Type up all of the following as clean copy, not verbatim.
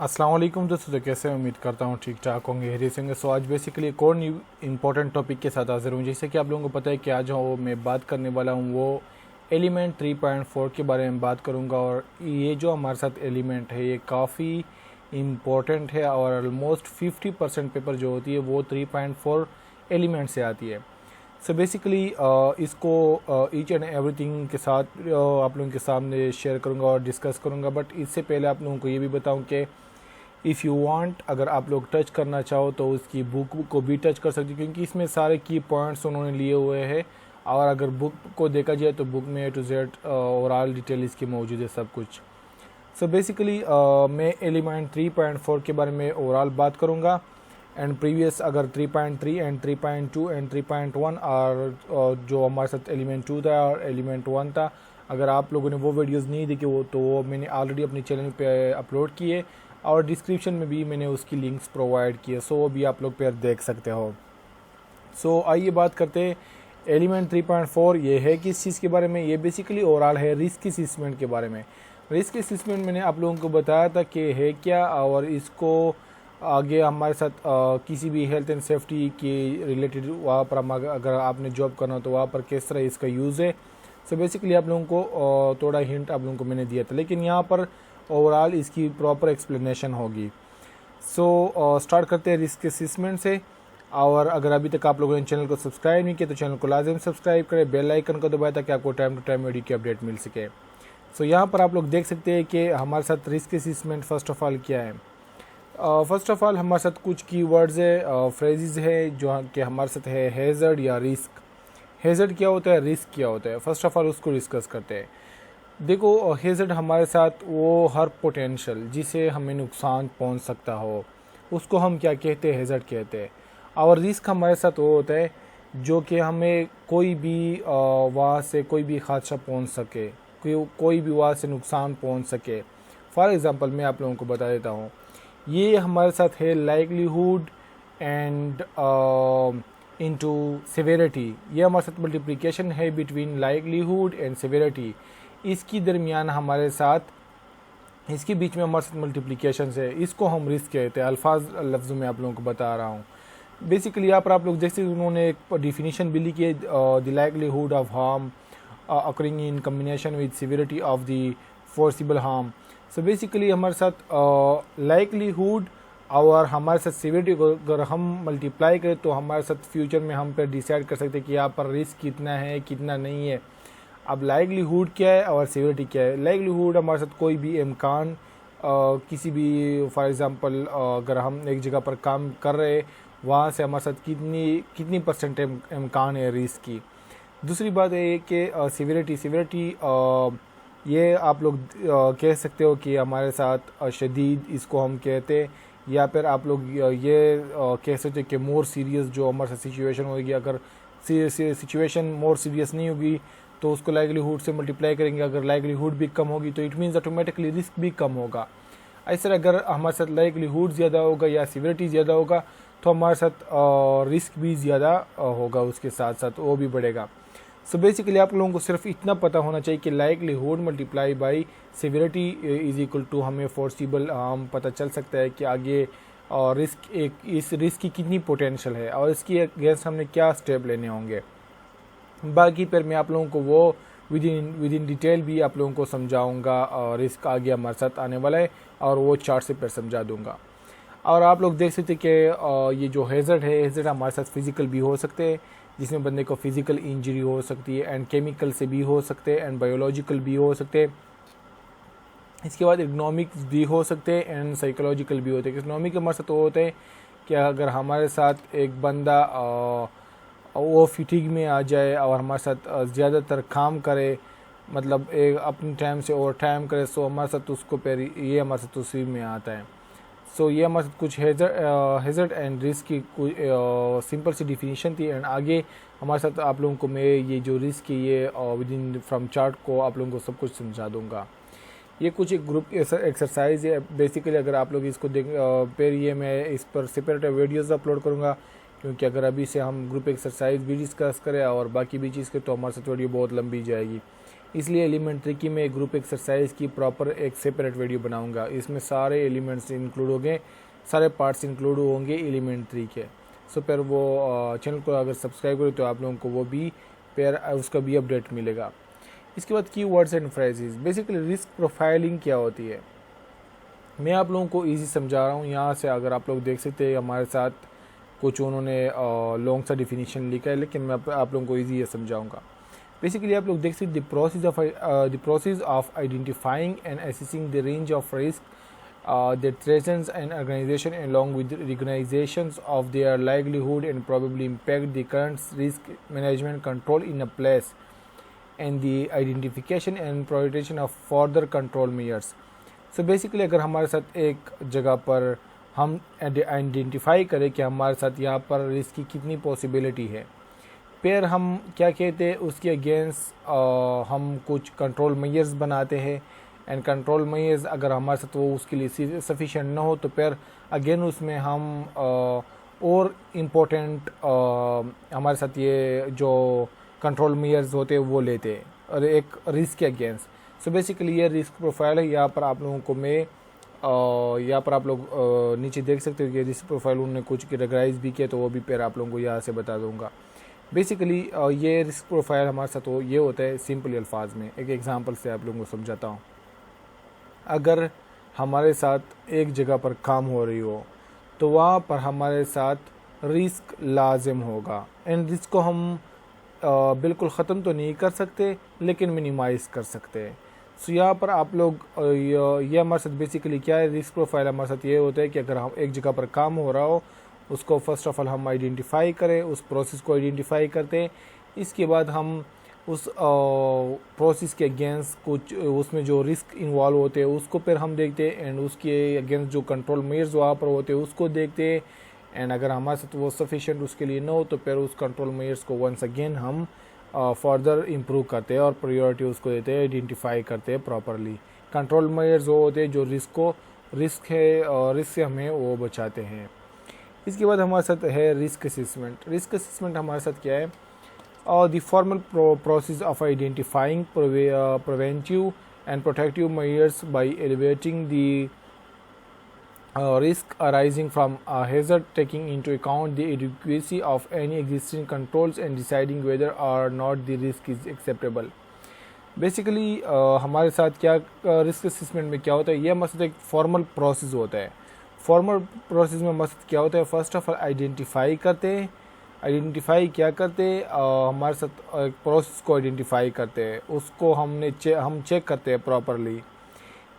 अस्सलाम वालेकुम दोस्तों, तो कैसे हैं? उम्मीद करता हूँ ठीक ठाक होंगे, खैरियत से होंगे। सो आज बेसिकली एक और न्यू इंपॉर्टेंट टॉपिक के साथ हाजिर हूँ। जैसे कि आप लोगों को पता है कि आज जो मैं बात करने वाला हूँ वो एलिमेंट 3.4 के बारे में बात करूँगा। और ये जो हमारे साथ एलिमेंट है ये काफ़ी इम्पोर्टेंट है और ऑलमोस्ट 50% पेपर जो होती है वो 3.4 एलिमेंट से आती है। सो बेसिकली इसको ईच एंड एवरीथिंग के साथ आप लोगों के सामने शेयर करूँगा और डिस्कस करूँगा। बट इससे पहले आप लोगों को ये भी बताऊँ कि इफ़ यू वांट, अगर आप लोग टच करना चाहो तो उसकी बुक को भी टच कर सकते हो, क्योंकि इसमें सारे की पॉइंट्स उन्होंने लिए हुए हैं। और अगर बुक को देखा जाए तो बुक में A to Z overall detail इसकी मौजूद है, सब कुछ। सो बेसिकली मैं एलिमेंट 3.4 के बारे में ओवरऑल बात करूँगा। एंड प्रीवियस अगर 3.3 एंड 3.2 एंड 3.1 और जो हमारे साथ एलिमेंट 2 था और एलिमेंट 1 था, अगर आप लोगों ने वो वीडियोस नहीं देखी वो मैंने ऑलरेडी अपने चैनल पे अपलोड किए और डिस्क्रिप्शन में भी मैंने उसकी लिंक्स प्रोवाइड किए। सो वो भी आप लोग पर देख सकते हो। सो आइए बात करते हैं एलिमेंट 3.4 ये है किस चीज़ के बारे में। ये बेसिकली ओवरऑल है रिस्क असेसमेंट के बारे में। रिस्क असेसमेंट मैंने आप लोगों को बताया था कि है क्या, और इसको आगे हमारे साथ किसी भी हेल्थ एंड सेफ्टी की रिलेटेड वहाँ पर अगर आपने जॉब करना हो तो वहाँ पर किस तरह इसका यूज़ है। सो बेसिकली आप लोगों को थोड़ा हिंट आप लोगों को मैंने दिया था, लेकिन यहाँ पर ओवरऑल इसकी प्रॉपर एक्सप्लेनेशन होगी। सो स्टार्ट करते हैं रिस्क असेसमेंट से। और अगर अभी तक आप लोगों ने चैनल को सब्सक्राइब नहीं किया तो चैनल को लाजिम सब्सक्राइब करें, बेल आइकन को दबाएं ताकि आपको टाइम टू टाइम वीडियो की अपडेट मिल सके। सो यहाँ पर आप लोग देख सकते हैं कि हमारे साथ risk assessment first of all क्या है। फर्स्ट ऑफ ऑल हमारे साथ कुछ कीवर्ड्स है, फ्रेजेस है जो कि हमारे साथ है हैज़र्ड या रिस्क। हैज़र्ड क्या होता है, रिस्क क्या होता है, फर्स्ट ऑफ ऑल उसको डिस्कस करते हैं। देखो, हैज़र्ड हमारे साथ वो हर पोटेंशियल जिसे हमें नुकसान पहुंच सकता हो उसको हम क्या कहते हैं, हैज़र्ड कहते हैं। और रिस्क हमारे साथ वो होता है जो कि हमें कोई भी वहाँ से कोई भी हादसा पहुंच सके, कोई भी वहाँ से नुकसान पहुंच सके। फॉर एग्ज़ाम्पल मैं आप लोगों को बता देता हूँ, ये हमारे साथ है लाइकलीहुड एंड इनटू सेवेरिटी। ये हमारे साथ मल्टीप्लिकेशन है बिटवीन लाइकलीहुड एंड सेवेरिटी। इसकी दरमियान हमारे साथ, इसके बीच में हमारे साथ मल्टीप्लिकेशन है, इसको हम रिस्क कहते हैं। अल्फाज लफ्ज़ों में आप लोगों को बता रहा हूँ। बेसिकली यहाँ पर आप लोग जैसे उन्होंने एक डिफिनीशन भी लिखी है, the likelihood of harm occurring in combination with severity of the forcible harm. So basically हमारे साथ लाइकलीहुड और हमारे साथ सिविरिटी को अगर हम मल्टीप्लाई करें तो हमारे साथ फ्यूचर में हम पर डिसाइड कर सकते हैं कि यहाँ पर रिस्क कितना है कितना नहीं है। अब लाइकलीहुड क्या है और सिविरिटी क्या है। लाइकलीहुड हमारे साथ कोई भी इम्कान, किसी भी फॉर एग्ज़ाम्पल अगर हम एक जगह पर काम कर रहे वहाँ से हमारे साथ कितनी परसेंट इम्कान है रिस्क की। दूसरी बात है कि सिविरिटी ये आप लोग कह सकते हो कि हमारे साथ शदीद इसको हम कहते हैं, या फिर आप लोग ये कह सकते हो कि मोर सीरियस जो हमारे साथ सिचुएशन होगी। अगर सिचुएशन मोर सीरियस नहीं होगी तो उसको लाइकलीहुड से मल्टीप्लाई करेंगे। अगर लाइकलीहुड भी कम होगी तो इट मीन्स ऑटोमेटिकली रिस्क भी कम होगा। ऐसे अगर हमारे साथ लाइकलीहुड ज़्यादा होगा या सिविरिटी ज़्यादा होगा तो हमारे साथ रिस्क भी ज़्यादा होगा, उसके साथ साथ वो भी बढ़ेगा। सो बेसिकली आप लोगों को सिर्फ इतना पता होना चाहिए कि likelihood multiply by severity is equal to, हमें फोर्सिबल हार्म पता चल सकता है कि आगे रिस्क इस रिस्क की कितनी पोटेंशियल है और इसकी अगेंस्ट हमने क्या स्टेप लेने होंगे। बाकी फिर मैं आप लोगों को वो विद इन डिटेल भी आप लोगों को समझाऊंगा और रिस्क आगे हमारे साथ आने वाला है और वो चार्ट से फिर समझा दूंगा। और आप लोग देख सकते हैं कि ये जो हैज़र्ड है, हैज़र्ड हमारे साथ फिज़िकल भी हो सकते हैं जिसमें बंदे को फिज़िकल इंजरी हो सकती है, एंड केमिकल से भी हो सकते हैं, एंड बायोलॉजिकल भी हो सकते हैं। इसके बाद इकोनॉमिक्स भी हो सकते हैं एंड साइकोलॉजिकल भी होते हैं। इकोनॉमिक हमारे साथ वो होते हैं कि अगर हमारे साथ एक बंदा वो फिटिंग में आ जाए और हमारे साथ ज़्यादातर काम करे, मतलब एक अपने टाइम से ओवर टाइम करे, सो हमारे साथ उसको ये हमारे साथ उसी में आता है। सो ये हमारे साथ कुछ हैज़र्ड एंड रिस्क की कुछ सिंपल सी डिफिनीशन थी। एंड आगे हमारे साथ आप लोगों को मैं ये जो रिस्क की ये विद इन फ्रॉम चार्ट को आप लोगों को सब कुछ समझा दूंगा। ये कुछ एक ग्रुप एक्सरसाइज है बेसिकली। अगर आप लोग इसको देख फिर ये मैं इस पर सेपरेट वीडियोज़ अपलोड करूँगा, क्योंकि अगर अभी से हम ग्रुप एक्सरसाइज भी डिस्कस करें और बाकी भी चीज़ करें तो हमारे साथ वीडियो बहुत लंबी जाएगी। इसलिए एलिमेंट 3 की मैं ग्रुप एक्सरसाइज की प्रॉपर एक सेपरेट वीडियो बनाऊंगा। इसमें सारे एलिमेंट्स इंक्लूड होंगे, सारे पार्ट्स इंक्लूड होंगे एलिमेंट 3 के। सो फिर वो चैनल को अगर सब्सक्राइब करें तो आप लोगों को वो भी फिर उसका भी अपडेट मिलेगा। इसके बाद keywords and phrases. Basically risk profiling क्या होती है, मैं आप लोगों को ईजी समझा रहा हूँ। यहाँ से अगर आप लोग देख सकते हैं हमारे साथ कुछ उन्होंने लॉन्ग सा डिफिनीशन लिखा है, लेकिन मैं आप लोगों को ईजी ये समझाऊंगा। बेसिकली आप लोग देख सकते the process of identifying and assessing the range of risk that threatens an organization along with recognitions of their likelihood and probably impact the current risk management control in a place and the identification and prioritization of further control measures. So basically अगर हमारे साथ एक जगह पर हम identify करें कि हमारे साथ यहाँ पर रिस्क की कितनी पॉसिबिलिटी है, फिर हम क्या कहते हैं उसके अगेंस्ट हम कुछ कंट्रोल मेजर्स बनाते हैं। एंड कंट्रोल मेजर्स अगर हमारे साथ वो उसके लिए सफिशिएंट ना हो तो फिर अगेन उसमें हम और इम्पोर्टेंट हमारे साथ ये जो कंट्रोल मेजर्स होते हैं वो लेते हैं और एक रिस्क के अगेंस्ट। सो बेसिकली ये रिस्क प्रोफाइल है। यहाँ पर आप लोगों को मैं यहाँ पर आप लोग नीचे देख सकते हो कि रिस्क प्रोफाइल उन्होंने कुछ कैटेगराइज भी किया, तो वो भी फिर आप लोगों को यहाँ से बता दूंगा। बेसिकली ये रिस्क प्रोफाइल हमारे साथ ये होता है सिंपल अल्फाज में। एक एग्जांपल से आप लोगों को समझाता हूँ। अगर हमारे साथ एक जगह पर काम हो रही हो तो वहाँ पर हमारे साथ रिस्क लाजिम होगा। एंड रिस्क को हम बिल्कुल ख़त्म तो नहीं कर सकते लेकिन मिनिमाइज़ कर सकते हैं। सो यहाँ पर आप लोग ये हमारे साथ बेसिकली क्या है, रिस्क प्रोफाइल हमारे साथ ये होता है कि अगर हम एक जगह पर काम हो रहा हो उसको फर्स्ट ऑफ ऑल हम आइडेंटिफाई करें, उस प्रोसेस को आइडेंटिफाई करते हैं। इसके बाद हम उस प्रोसेस के अगेंस्ट कुछ उसमें जो रिस्क इन्वॉल्व होते हैं उसको फिर हम देखते हैं एंड उसके अगेंस्ट जो कंट्रोल मेजर्स वहाँ पर होते हैं उसको देखते हैं। एंड अगर हमारे साथ वो सफिशिएंट उसके लिए ना हो तो फिर उस कंट्रोल मेजर्स को वंस अगेन हम फर्दर इम्प्रूव करते हैं और प्रायोरिटी उसको देते हैं, आइडेंटिफाई करते हैं प्रॉपरली। कंट्रोल मेजर्स वो होते हैं जो रिस्क से हमें वो बचाते हैं। इसके बाद हमारे साथ है रिस्क असेसमेंट। रिस्क असेसमेंट हमारे साथ क्या है, the formal process of identifying preventive and protective measures by evaluating the risk arising from a hazard, taking into account the adequacy of any existing controls and deciding whether or not the risk is acceptable. Basically हमारे साथ क्या risk assessment में क्या होता है, ये हमारे साथ एक फॉर्मल प्रोसेस होता है। फॉर्मल प्रोसेस में हमारे साथ क्या होता है, फर्स्ट ऑफ ऑल आइडेंटिफाई करते हैं। आइडेंटिफाई क्या करते हैं, हमारे साथ एक प्रोसेस को आइडेंटिफाई करते हैं, उसको हम चेक करते हैं प्रॉपरली।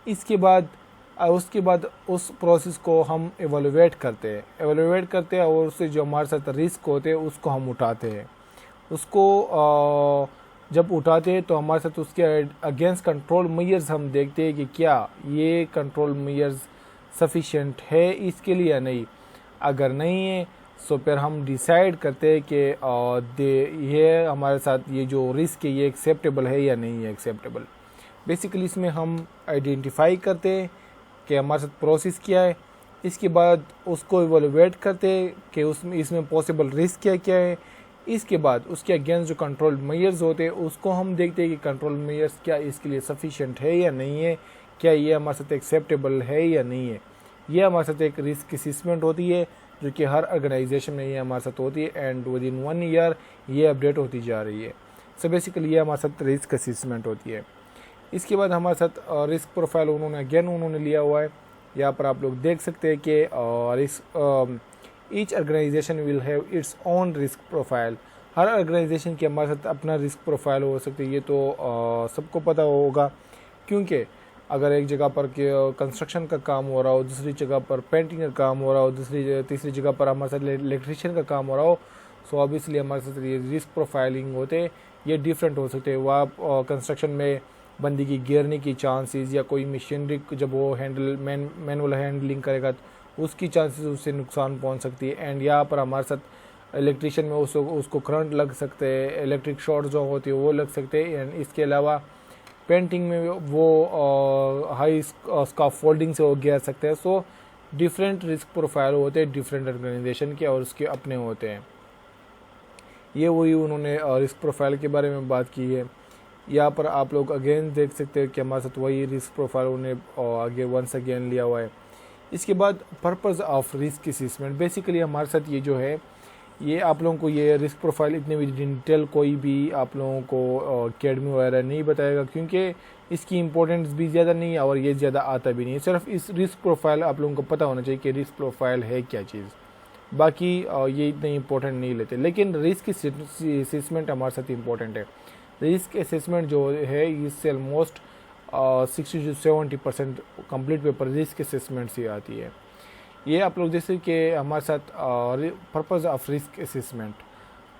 उसके बाद उस प्रोसेस को हम एवेलुएट करते हैं और उससे जो हमारे साथ रिस्क होते हैं उसको हम उठाते हैं। उसको जब उठाते हैं तो हमारे साथ उसके अगेंस्ट कंट्रोल मेजर्स हम देखते हैं कि क्या ये कंट्रोल मेजर्स सफिशिएंट है इसके लिए या नहीं। अगर नहीं है सो फिर हम डिसाइड करते हैं कि ये हमारे साथ ये जो रिस्क है ये एक्सेप्टेबल है या नहीं है एक्सेप्टेबल। बेसिकली इसमें हम आइडेंटिफाई करते हैं कि हमारे साथ प्रोसेस क्या है। इसके बाद उसको इवैल्यूएट करते हैं कि इसमें पॉसिबल रिस्क क्या है। इसके बाद उसके अगेंस्ट जो कंट्रोल मेजर्स होते हैं उसको हम देखते हैं कि कंट्रोल मेजर्स क्या इसके लिए सफिशिएंट है या नहीं है, क्या ये हमारे साथ एक्सेप्टेबल है या नहीं है। ये हमारे साथ एक रिस्क असेसमेंट होती है जो कि हर ऑर्गेनाइजेशन में ये हमारे साथ होती है एंड विद इन 1 ईयर ये अपडेट होती जा रही है। सो बेसिकली ये हमारे साथ रिस्क असेसमेंट होती है। इसके बाद हमारे साथ रिस्क प्रोफाइल उन्होंने लिया हुआ है। यहाँ पर आप लोग देख सकते हैं कि each organisation will have its own risk profile. हर ऑर्गेनाइजेशन की हमारे साथ अपना रिस्क प्रोफाइल हो सकती है, ये तो सबको पता होगा। क्योंकि अगर एक जगह पर कंस्ट्रक्शन का काम हो रहा हो, दूसरी जगह पर पेंटिंग का काम हो रहा हो, तीसरी जगह पर हमारे साथ इलेक्ट्रिशियन का काम हो रहा हो, सो ऑब्वियसली हमारे साथ ये रिस्क प्रोफाइलिंग होते हैं ये डिफरेंट हो सकते हैं। वहाँ कंस्ट्रक्शन में बंदी की गिरने की चांसेस या कोई मशीनरी जब वो मैनुअल हैंडलिंग करेगा तो उसकी चांसेस उससे नुकसान पहुँच सकती है। एंड यहाँ पर हमारे साथ इलेक्ट्रिशियन में उसको करंट लग सकते हैं, इलेक्ट्रिक शॉर्ट जो होती है वो लग सकते हैं। एंड इसके अलावा पेंटिंग में वो हाई स्काफोल्डिंग से वो गिर सकते हैं। सो डिफरेंट रिस्क प्रोफाइल होते हैं डिफरेंट ऑर्गेनाइजेशन के और उसके अपने होते हैं। ये वही उन्होंने रिस्क प्रोफाइल के बारे में बात की है। यहाँ पर आप लोग अगेन देख सकते हो कि हमारे साथ वही रिस्क प्रोफाइल उन्हें आगे वंस अगेन लिया हुआ है। इसके बाद purpose of risk assessment, basically हमारे साथ ये जो है ये आप लोगों को ये रिस्क प्रोफाइल इतनी भी डिटेल कोई भी आप लोगों को अकेडमी वगैरह नहीं बताएगा, क्योंकि इसकी इंपॉर्टेंस भी ज़्यादा नहीं है और ये ज़्यादा आता भी नहीं है। सिर्फ इस रिस्क प्रोफाइल आप लोगों को पता होना चाहिए कि रिस्क प्रोफाइल है क्या चीज़, बाकी ये इतने इंपॉर्टेंट नहीं लेते। लेकिन रिस्क असेसमेंट हमारे साथ इंपॉर्टेंट है। रिस्क असेसमेंट जो है इससे ऑलमोस्ट 60 से 70% कंप्लीट पेपर रिस्क असेसमेंट से आती है। ये आप लोग जैसे कि हमारे साथ पर्पज़ ऑफ रिस्क असेसमेंट,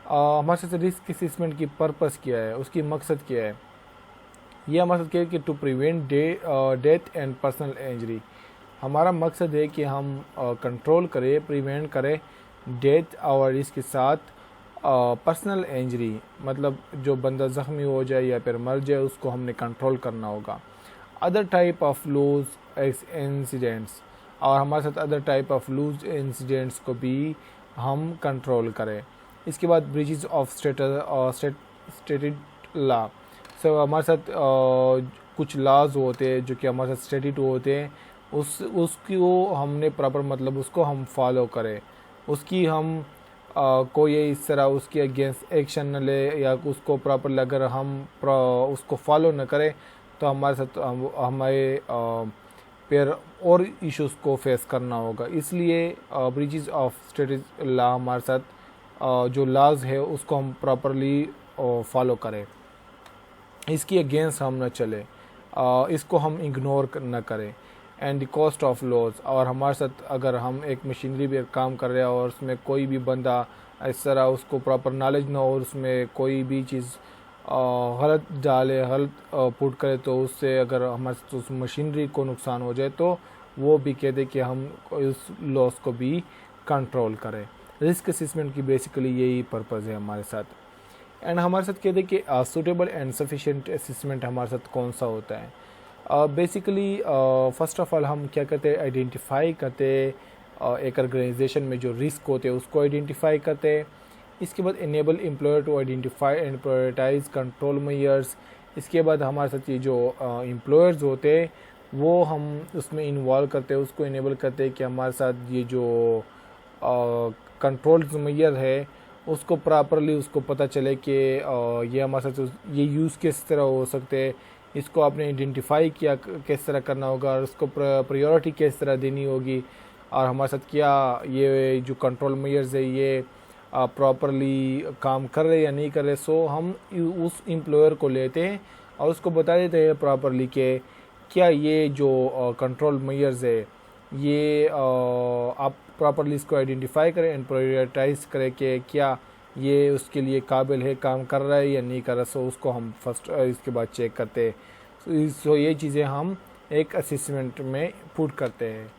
हमारे साथ रिस्क असेसमेंट की पर्पज़ क्या है, उसकी मकसद क्या है। ये हमारे साथ क्या है कि to prevent death and personal injury. हमारा मकसद है कि हम कंट्रोल करें, प्रिवेंट करें डेथ और इसके साथ पर्सनल इंजरी, मतलब जो बंदा ज़ख्मी हो जाए या फिर मर जाए उसको हमने कंट्रोल करना होगा। Other type of loss incidents, और हमारे साथ other type of loss incidents को भी हम कंट्रोल करें। इसके बाद breaches of stated law, so हमारे साथ कुछ लॉज होते हैं जो कि हमारे साथ स्टेटेड होते हैं, उसको हमने प्रॉपर मतलब उसको हम फॉलो करें, उसकी हम कोई इस तरह उसके अगेंस्ट एक्शन न ले या उसको प्रॉपर अगर हम उसको फॉलो न करें तो हमारे साथ हमारे फिर और इश्यूज़ को फेस करना होगा। इसलिए ब्रीचेस ऑफ स्टेटेड लॉ हमारे साथ जो लॉज है उसको हम प्रॉपरली फॉलो करें, इसकी अगेंस्ट हम न चले, इसको हम इग्नोर न करें। And the cost of loss, और हमारे साथ अगर हम एक मशीनरी पे काम कर रहे हैं और उसमें कोई भी बंदा इस तरह उसको प्रॉपर नॉलेज ना हो और उसमें कोई भी चीज़ गलत डाले, गलत पुट करे, तो उससे अगर हमारे साथ उस मशीनरी को नुकसान हो जाए तो वो भी कह दे कि हम उस लॉस को भी कंट्रोल करें। रिस्क असेसमेंट की बेसिकली यही पर्पज़ है हमारे साथ। एंड हमारे साथ कहते हैं कि सूटेबल एंड सफिशिएंट असेसमेंट हमारे साथ कौन सा होता है। बेसिकली फ़र्स्ट ऑफ़ ऑल हम क्या करते हैं, आइडेंटिफाई करते एक ऑर्गेनाइजेशन में जो रिस्क होते हैं उसको आइडेंटिफाई करते हैं। इसके बाद enable employer to identify and prioritise control measures. इसके बाद हमारे साथ ये जो एम्प्लॉयर्स होते हैं वो हम उसमें इन्वॉल्व करते हैं, उसको इनेबल करते हैं कि हमारे साथ ये जो कंट्रोल मेजर है उसको प्रॉपरली उसको पता चले कि ये हमारे साथ ये यूज़ किस तरह हो सकते हैं, इसको आपने आइडेंटिफाई किया किस तरह करना होगा और उसको प्रायोरिटी किस तरह देनी होगी, और हमारे साथ क्या ये जो कंट्रोल मेजर्स है ये प्रॉपरली काम कर रहे या नहीं कर रहे। सो हम उस एम्प्लॉयर को लेते हैं और उसको बता देते हैं प्रॉपरली कि क्या ये जो कंट्रोल मेजर्स है ये आप प्रॉपरली इसको आइडेंटिफाई करें एंड प्रायोरिटाइज करें कि क्या ये उसके लिए काबिल है, काम कर रहा है या नहीं कर रहा। सो उसको हम फर्स्ट इसके बाद चेक करते हैं। सो ये चीज़ें हम एक असेसमेंट में पुट करते हैं।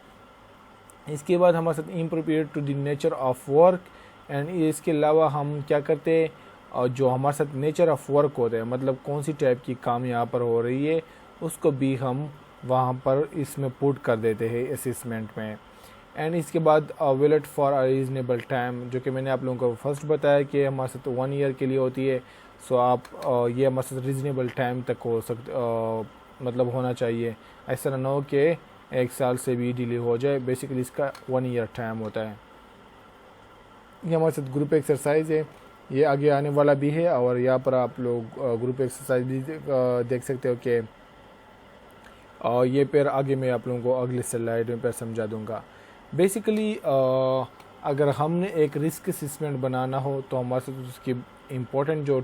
इसके बाद हमारे साथ inappropriate to the nature of work, and इसके अलावा हम क्या करते हैं, और जो हमारे साथ नेचर ऑफ वर्क होता है मतलब कौन सी टाइप की काम यहाँ पर हो रही है उसको भी हम वहाँ पर इसमें पुट कर देते हैं असेसमेंट में। एंड इसके बाद valid for a reasonable time, जो कि मैंने आप लोगों को फर्स्ट बताया कि हमारे साथ 1 ईयर के लिए होती है। सो आप ये हमारे साथ रीजनेबल टाइम तक हो मतलब होना चाहिए, ऐसा ना हो कि 1 साल से भी डिले हो जाए। बेसिकली इसका 1 ईयर टाइम होता है। ये हमारे साथ ग्रुप एक्सरसाइज है, ये आगे आने वाला भी है, और यहाँ पर आप लोग ग्रुप एक्सरसाइज भी देख सकते हो कि ये फिर आगे मैं आप लोगों को अगले स्लाइड में फिर समझा दूँगा। बेसिकली अगर हमने एक रिस्क असेसमेंट बनाना हो तो हमारे साथ उसकी इम्पोर्टेंट जो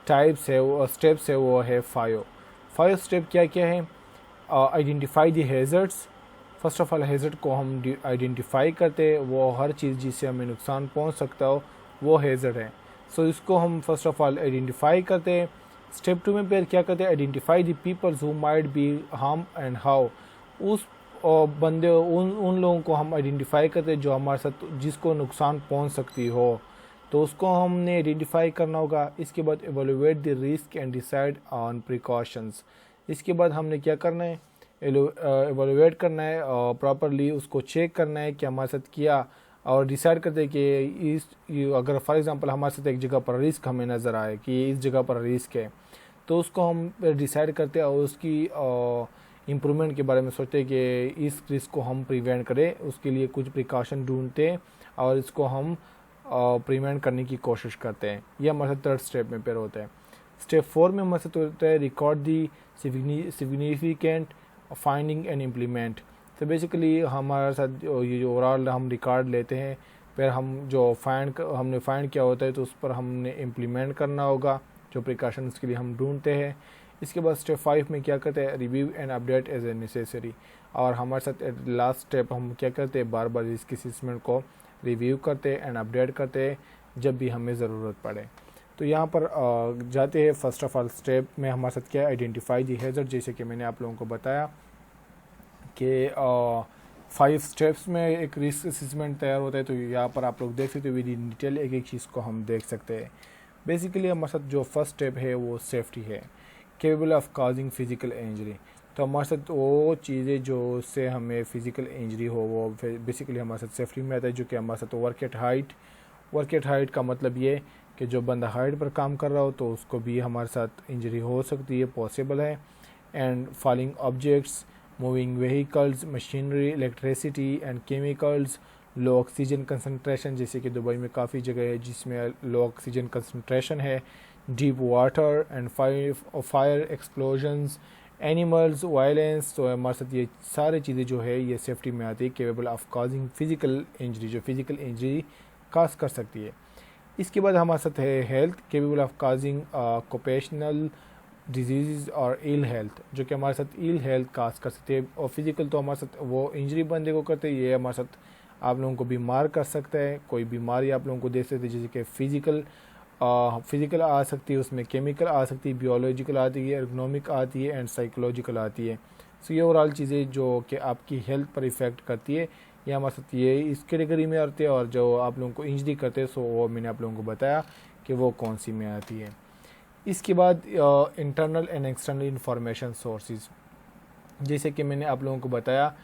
टाइप्स है वो स्टेप्स है वो है 5 स्टेप। क्या क्या है, identify the hazards. First of all hazard को हम आइडेंटिफाई करते हैं, वो हर चीज़ जिससे हमें नुकसान पहुंच सकता हो वो हैज़र्ड है। सो इसको हम फर्स्ट ऑफ ऑल आइडेंटिफाई करते हैं। स्टेप 2 में फिर क्या करते हैं, identify the peoples who might be harm and how. उस बंदे उन लोगों को हम आइडेंटिफाई करते हैं जो हमारे साथ जिसको नुकसान पहुंच सकती हो, तो उसको हमने आइडेंटिफाई करना होगा। इसके बाद evaluate the risk and decide on precautions. इसके बाद हमने क्या करना है, एवेलुएट करना है और प्रॉपरली उसको चेक करना है कि हमारे साथ किया, और डिसाइड करते हैं कि अगर फॉर एग्जांपल हमारे साथ एक जगह पर रिस्क हमें नज़र आए कि इस जगह पर रिस्क है, तो उसको हम डिसाइड करते हैं और उसकी इम्प्रूवमेंट के बारे में सोचते हैं कि इस रिस्क को हम प्रिवेंट करें, उसके लिए कुछ प्रिकॉशन ढूंढते हैं और इसको हम प्रिवेंट करने की कोशिश करते हैं। ये हमारे साथ थर्ड स्टेप में पेयर होता है। स्टेप 4 में हमारे साथ होता है record the significant finding and implement. तो बेसिकली हमारे साथ ये जो ओवरऑल हम रिकॉर्ड लेते हैं, फिर हम जो हमने फाइंड किया होता है तो उस पर हमने इम्प्लीमेंट करना होगा, जो प्रिकॉशंस के लिए हम ढूंढते हैं। इसके बाद स्टेप 5 में क्या करते हैं, review and update as a necessary. और हमारे साथ लास्ट स्टेप हम क्या करते हैं, बार बार इसकी असेसमेंट को रिव्यू करते हैं एंड अपडेट करते हैं जब भी हमें ज़रूरत पड़े। तो यहाँ पर जाते हैं फर्स्ट ऑफ ऑल स्टेप में हमारे साथ क्या आइडेंटिफाई दी हैज़र्ड। जैसे कि मैंने आप लोगों को बताया कि 5 स्टेप्स में एक रिस्क असेसमेंट तैयार होता है। तो यहाँ पर आप लोग देख सकते हो विद इन डिटेल एक एक चीज़ को हम देख सकते हैं। बेसिकली हमारे साथ जो फर्स्ट स्टेप है वो सेफ्टी है, capable of causing physical injury. तो हमारे साथ वो चीज़ें जो उससे हमें फिजिकल इंजरी हो वो बेसिकली हमारे साथ सेफ्टी में आता है, जो कि हमारे साथ वर्क एट हाइट का मतलब ये कि जो बंदा हाइट पर काम कर रहा हो तो उसको भी हमारे साथ इंजरी हो सकती है, पॉसिबल है। And falling objects, moving vehicles, machinery, electricity and chemicals, low oxygen concentration, जैसे कि दुबई में काफ़ी जगह है जिसमें लो ऑक्सीजन कंसनट्रेशन है, deep water and fire explosions, animals, violence. तो हमारे साथ ये सारी चीज़ें जो है ये सेफ्टी में आती है, capable of causing physical injury, जो फिजिकल इंजरी काज कर सकती है। इसके बाद हमारे साथ है health, capable of causing occupational disease और इल हेल्थ, जो कि हमारे साथ इल हेल्थ काज कर सकते हैं। और फिजिकल तो हमारे साथ वो इंजरी बंदे को करते हैं, ये हमारे साथ आप लोगों को बीमार कर सकता है, कोई बीमारी आप लोगों को दे सकते हैं, जैसे कि फिजिकल आ सकती है, उसमें केमिकल आ सकती है, बियोलॉजिकल आती है, एर्गोनॉमिक आती है एंड साइकोलॉजिकल आती है। सो ये ओवरऑल चीज़ें जो कि आपकी हेल्थ पर इफ़ेक्ट करती है ये हमारे साथ ये इस कैटेगरी में आती है। और जो आप लोगों को इंजरी करते हैं सो वो मैंने आप लोगों को बताया कि वो कौन सी में आती है। इसके बाद internal and external information sources, जैसे कि मैंने आप लोगों को बताया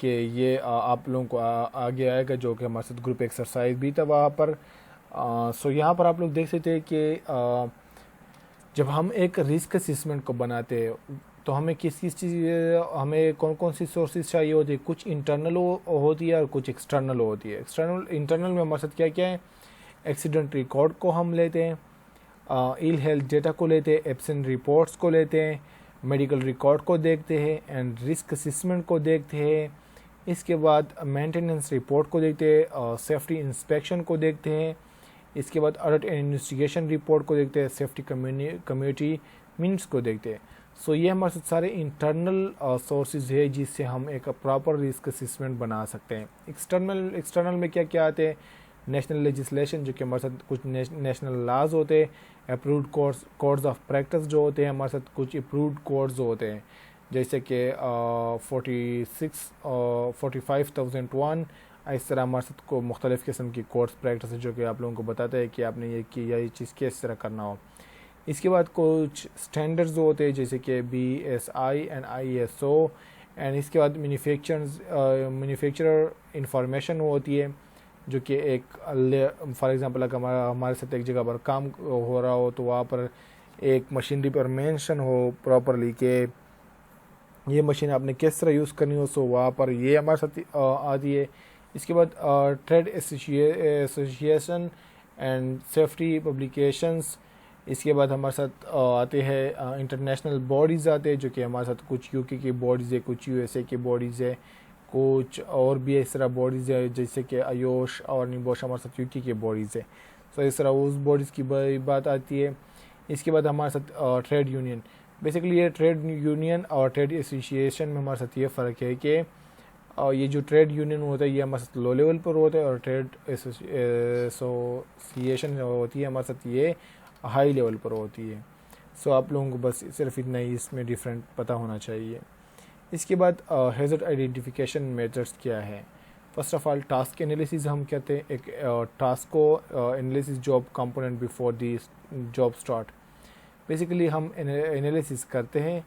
कि ये आप लोगों को आगे आएगा, जो कि हमारे साथ ग्रुप एक्सरसाइज भी था वहाँ पर। सो यहाँ पर आप लोग देख सकते हैं कि जब हम एक रिस्क असेसमेंट को बनाते हैं तो हमें किस चीज़ हमें कौन कौन सी सोर्सेज चाहिए होती है। कुछ इंटरनल होती है और कुछ एक्सटर्नल होती है। इंटरनल में हमारे साथ क्या क्या है, एक्सीडेंट रिकॉर्ड को हम लेते हैं, इल हेल्थ डेटा को लेते हैं, एब्सेंट रिपोर्ट्स को लेते हैं, मेडिकल रिकॉर्ड को देखते हैं एंड रिस्क असेसमेंट को देखते हैं। इसके बाद मेंटेनेंस रिपोर्ट को देखते हैं, सेफ्टी इंस्पेक्शन को देखते हैं। इसके बाद ऑडिट एंड इन्वेस्टिगेशन रिपोर्ट को देखते हैं, सेफ्टी कम्युनिटी मिनट्स को देखते हैं। सो ये हमारे साथ सारे इंटरनल सोर्सेज है जिससे हम एक प्रॉपर रिस्क असेसमेंट बना सकते हैं। एक्सटर्नल में क्या क्या आते हैं, नेशनल लेजिस्लेशन, जो कि हमारे साथ कुछ नेशनल लॉज होते हैं, अप्रूव्ड कोड्स ऑफ प्रैक्टिस जो होते हैं, हमारे साथ कुछ अप्रूव्ड कोड्स होते हैं, जैसे कि 45,001। इस तरह हमारे साथ को मुख्तलिफ़ किस्म की कोड्स प्रैक्टिस जो कि आप लोगों को बताता है कि आपने ये किया, ये चीज़ किस तरह करना हो। इसके बाद कुछ स्टैंडर्ड्स होते हैं जैसे कि BSI एंड ISO। एंड इसके बाद मैन्युफैक्चरर इंफॉर्मेशन होती है, जो कि एक फॉर एग्ज़ाम्पल अगर हमारे साथ एक जगह पर काम हो रहा हो तो वहाँ पर एक मशीनरी पर मेंशन हो प्रॉपरली कि ये मशीन आपने किस तरह यूज़ करनी हो, सो वहाँ पर ये हमारे साथ आती है। इसके बाद trade association and safety publications. इसके बाद हमारे साथ आते हैं इंटरनेशनल बॉडीज़ आते हैं, जो कि हमारे साथ कुछ UK की बॉडीज़ है, कुछ USA की बॉडीज़ है, कुछ और भी इस तरह बॉडीज़ है जैसे कि आयोश और निबोश हमारे साथ UK की बॉडीज़ है। सो इस तरह उस बॉडीज़ की बात आती है। इसके बाद हमारे साथ ट्रेड यूनियन, बेसिकली ये ट्रेड यूनियन और ट्रेड एसोसिएशन में हमारे साथ ये फ़र्क है कि ये जो ट्रेड यूनियन होता है ये हमारे साथ लो लेवल पर होता है और ट्रेड एसोसिएशन होती है हमारे साथ ये हाई लेवल पर होती है। सो आप लोगों को बस सिर्फ इतना ही इसमें डिफरेंट पता होना चाहिए। इसके बाद हैज़र्ड आइडेंटिफिकेशन मेथड्स क्या है। First of all task analysis हम कहते हैं, एक टास्क को analysis job component before the job start. Basically हम एनालिसिस करते हैं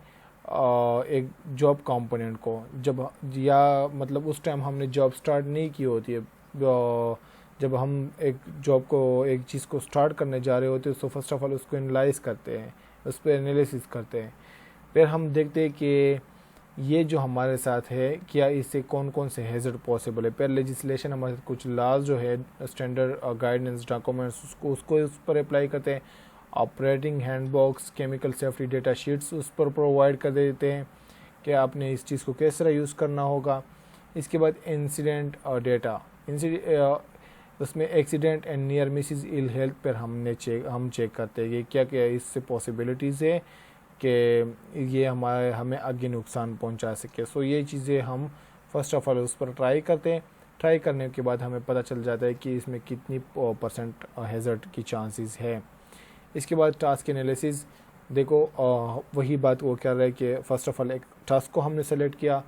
एक जॉब कंपोनेंट को जब या मतलब उस टाइम हमने जॉब स्टार्ट नहीं की होती है। जब हम एक जॉब को एक चीज़ को स्टार्ट करने जा रहे होते हैं तो फर्स्ट ऑफ ऑल उसको एनालाइज करते हैं, उस पर एनालिसिस करते हैं। फिर हम देखते हैं कि ये जो हमारे साथ है क्या इससे कौन कौन से हैज़र्ड पॉसिबल है। फिर लेजिस्लेशन हमारे साथ कुछ लॉज जो है, स्टैंडर्ड गाइडेंस डॉक्यूमेंट्स, उसको उस पर अप्लाई करते हैं। Operating handbooks, chemical safety data sheets उस पर प्रोवाइड कर देते हैं कि आपने इस चीज़ को किस तरह यूज़ करना होगा। इसके बाद इंसिडेंट और डेटा, उसमें accident and near misses ill health पर हम चेक करते हैं कि क्या क्या इससे पॉसिबिलिटीज़ है कि ये हमें आगे नुकसान पहुंचा सके। सो ये चीज़ें हम फर्स्ट ऑफ ऑल उस पर ट्राई करते हैं। ट्राई करने के बाद हमें पता चल जाता है कि इसमें कितनी परसेंट हैज़र्ड की चांसेस है। इसके बाद टास्क एनालिसिस, देखो वही बात वो कर रहा है कि फ़र्स्ट ऑफ ऑल एक टास्क को हमने सेलेक्ट किया,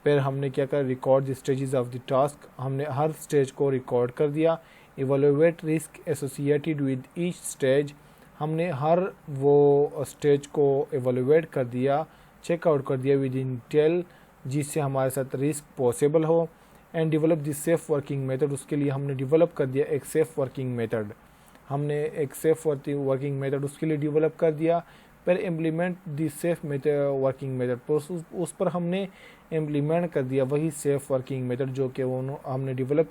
फिर हमने क्या करा, record the stages of the task, हमने हर स्टेज को रिकॉर्ड कर दिया। Evaluate risk associated with each stage, हमने हर वो स्टेज को एवेलुएट कर दिया, चेकआउट कर दिया विद इन टेल, जिससे हमारे साथ रिस्क पॉसिबल हो। And develop the safe working method, उसके लिए हमने डेवलप कर दिया एक सेफ वर्किंग मेथड, हमने एक सेफ वर्किंग मेथड उसके लिए डेवलप कर दिया। फिर इम्प्लीमेंट दी सेफ वर्किंग मेथड, उस पर हमने इम्प्लीमेंट कर दिया वही सेफ वर्किंग मेथड जो कि हमने डेवलप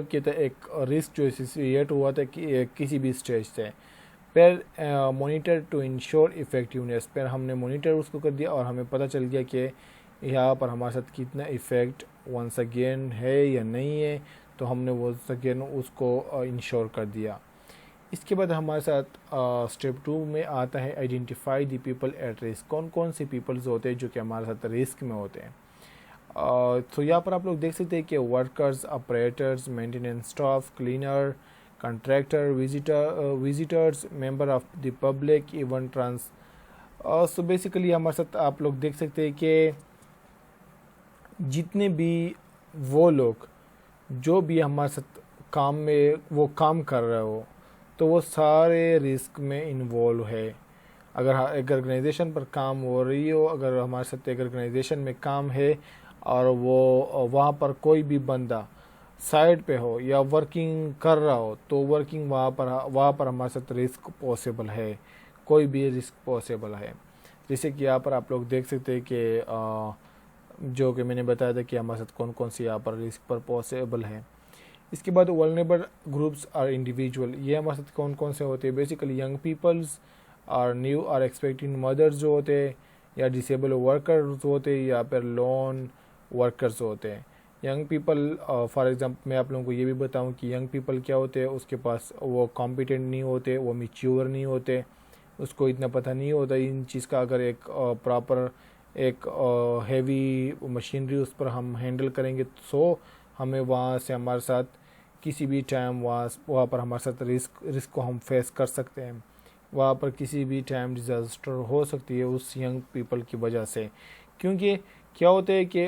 किया था, एक रिस्क जो एसोसिएट हुआ था कि किसी भी स्टेज से। फिर मॉनिटर टू इंश्योर इफ़ेक्टिवनेस, फिर हमने मॉनिटर उसको कर दिया और हमें पता चल गया कि यहाँ पर हमारे साथ कितना इफ़ेक्ट वंस अगेन है या नहीं है, तो हमने वंस अगेन उसको इंश्योर कर दिया। इसके बाद हमारे साथ स्टेप 2 में आता है identify the people at risk, कौन कौन से पीपल्स होते हैं जो कि हमारे साथ रिस्क में होते हैं। तो यहाँ पर आप लोग देख सकते हैं कि workers, operators, maintenance staff, cleaner, contractor, visitors, member of the public, even trans. So basically हमारे साथ आप लोग देख सकते हैं कि जितने भी वो लोग जो भी हमारे साथ काम में वो काम कर रहे हो, तो वो सारे रिस्क में इन्वॉल्व है। अगर एक ऑर्गेनाइजेशन पर काम हो रही हो, अगर हमारे साथ एक ऑर्गेनाइजेशन में काम है और वो वहाँ पर कोई भी बंदा साइड पे हो या वर्किंग कर रहा हो, तो वर्किंग वहाँ पर हमारे साथ रिस्क पॉसिबल है, कोई भी रिस्क पॉसिबल है। जैसे कि यहाँ पर आप लोग देख सकते हैं कि जो कि मैंने बताया था कि हमारे साथ कौन कौन सी यहाँ पर रिस्क पर पॉसिबल है। इसके बाद वल्नरेबल ग्रुप्स और इंडिविजुअल, ये हमारे साथ कौन कौन से होते हैं। बेसिकली यंग पीपल्स और न्यू और एक्सपेक्टिंग मदर्स जो होते हैं, या डिसेबल वर्कर्स होते हैं, या फिर लोन वर्कर्स होते हैं। यंग पीपल फॉर एग्जांपल मैं आप लोगों को ये भी बताऊं कि यंग पीपल क्या होते हैं, उसके पास वो कॉम्पिटेंट नहीं होते, वो मैच्योर नहीं होते, उसको इतना पता नहीं होता इन चीज़ का। अगर एक प्रॉपर एक हैवी मशीनरी उस पर हम हैंडल करेंगे, सो हमें वहाँ से हमारे साथ किसी भी टाइम वहाँ पर हमारे साथ रिस्क को हम फेस कर सकते हैं। वहाँ पर किसी भी टाइम डिज़ास्टर हो सकती है उस यंग पीपल की वजह से, क्योंकि क्या होता है कि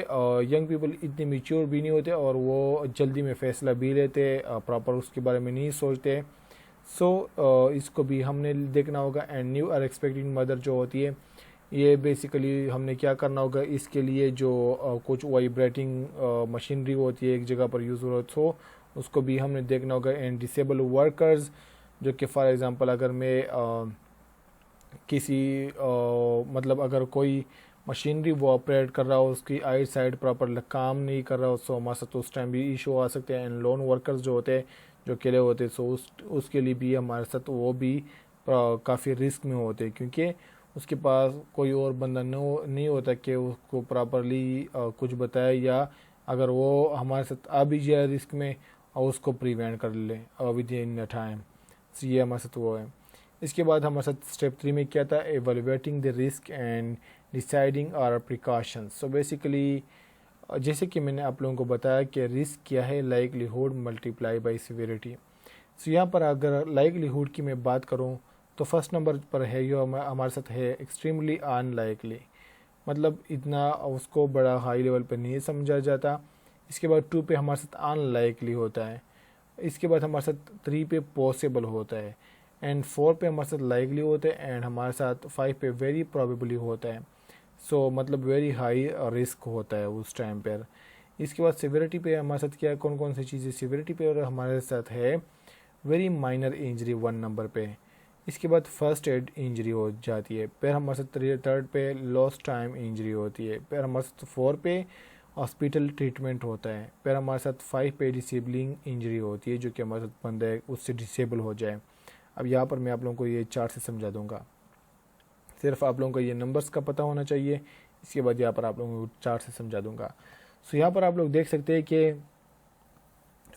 यंग पीपल इतने मैच्योर भी नहीं होते और वो जल्दी में फ़ैसला भी लेते, प्रॉपर उसके बारे में नहीं सोचते। सो इसको भी हमने देखना होगा। एंड न्यू और एक्सपेक्टिंग मदर जो होती है, ये बेसिकली हमने क्या करना होगा, इसके लिए जो कुछ वाइब्रेटिंग मशीनरी होती है एक जगह पर यूज़ हो, उसको भी हमने देखना होगा। एंड डिसेबल वर्कर्स, जो कि फॉर एग्जांपल अगर मैं किसी मतलब अगर कोई मशीनरी वो ऑपरेट कर रहा हो, उसकी आई साइड प्रॉपर काम नहीं कर रहा हो, सो हमारे साथ उस टाइम भी इशू आ सकते हैं। एंड लोन वर्कर्स जो होते हैं, जो अकेले होते हैं, सो उसके लिए भी हमारे साथ वो भी काफ़ी रिस्क में होते हैं, क्योंकि उसके पास कोई और बंदा नहीं होता कि उसको प्रॉपरली कुछ बताए, या अगर वो हमारे साथ आ भी जाए रिस्क में और उसको प्रिवेंट कर ले विद इन अ टाइम। सो ये हमारे साथ वो है। इसके बाद हमारे साथ स्टेप 3 में क्या था, evaluating the risk and deciding our precautions. So basically जैसे कि मैंने आप लोगों को बताया कि रिस्क क्या है, लाइकलीहुड मल्टीप्लाई बाई सिविरिटी। सो यहाँ पर अगर लाइकलीहुड की मैं बात करूँ तो फर्स्ट नंबर पर है जो हमारे साथ है एक्सट्रीमली अनलाइकली, मतलब इतना उसको बड़ा हाई लेवल पर नहीं समझा जाता। इसके बाद 2 पे हमारे साथ अनलाइकली होता है। इसके बाद हमारे साथ 3 पे पॉसिबल होता है। एंड 4 पे हमारे साथ लाइकली होता है। एंड हमारे साथ 5 पे वेरी प्रोबेबली होता है। सो मतलब वेरी हाई रिस्क होता है उस टाइम पर। इसके बाद सिविरिटी पे हमारे साथ क्या कौन कौन सी चीज़ें सिविरिटी पे और हमारे साथ है वेरी माइनर इंजरी 1 नंबर पे। इसके बाद फर्स्ट एड इंजरी हो जाती है। फिर हमारे साथ थर्ड पे लॉस्ट टाइम इंजरी होती है। फिर हमारे साथ 4 पे हॉस्पिटल ट्रीटमेंट होता है। फिर हमारे साथ 5 पे डिसेबलिंग इंजरी होती है, जो कि हमारे साथ बंदा है उससे डिसेबल हो जाए। अब यहाँ पर मैं आप लोगों को ये चार्ट से समझा दूंगा, सिर्फ आप लोगों को ये नंबर्स का पता होना चाहिए। इसके बाद यहाँ पर आप लोगों को चार्ट से समझा दूंगा। सो यहाँ पर आप लोग देख सकते हैं कि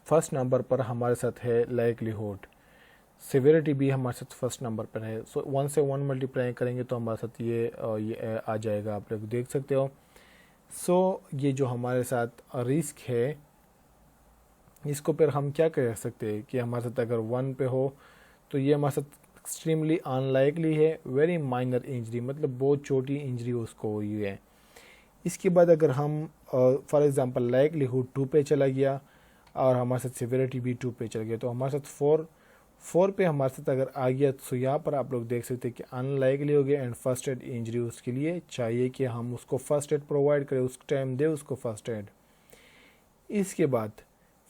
फर्स्ट नंबर पर हमारे साथ है लाइक्लीहुड, सिविरिटी भी हमारे साथ फर्स्ट नंबर पर है। सो 1 से 1 मल्टीप्लाई करेंगे तो हमारे साथ ये आ जाएगा, आप लोग देख सकते हो। सो ये जो हमारे साथ रिस्क है, इसको फिर हम क्या कह सकते हैं कि हमारे साथ अगर 1 पे हो तो ये हमारे साथ एक्सट्रीमली अनलाइकली है, वेरी माइनर इंजरी, मतलब बहुत छोटी इंजरी उसको हुई है। इसके बाद अगर हम फॉर एग्जांपल लाइकलीहुड 2 पे चला गया और हमारे साथ सिविरिटी भी 2 पे चल गया, तो हमारे साथ 4 पे हमारे साथ अगर आ गया, तो यहाँ पर आप लोग देख सकते हैं कि अनलाइकली हो गया एंड फर्स्ट एड इंजरी उसके लिए चाहिए कि हम उसको फर्स्ट एड प्रोवाइड करें, उस टाइम दे उसको फर्स्ट एड। इसके बाद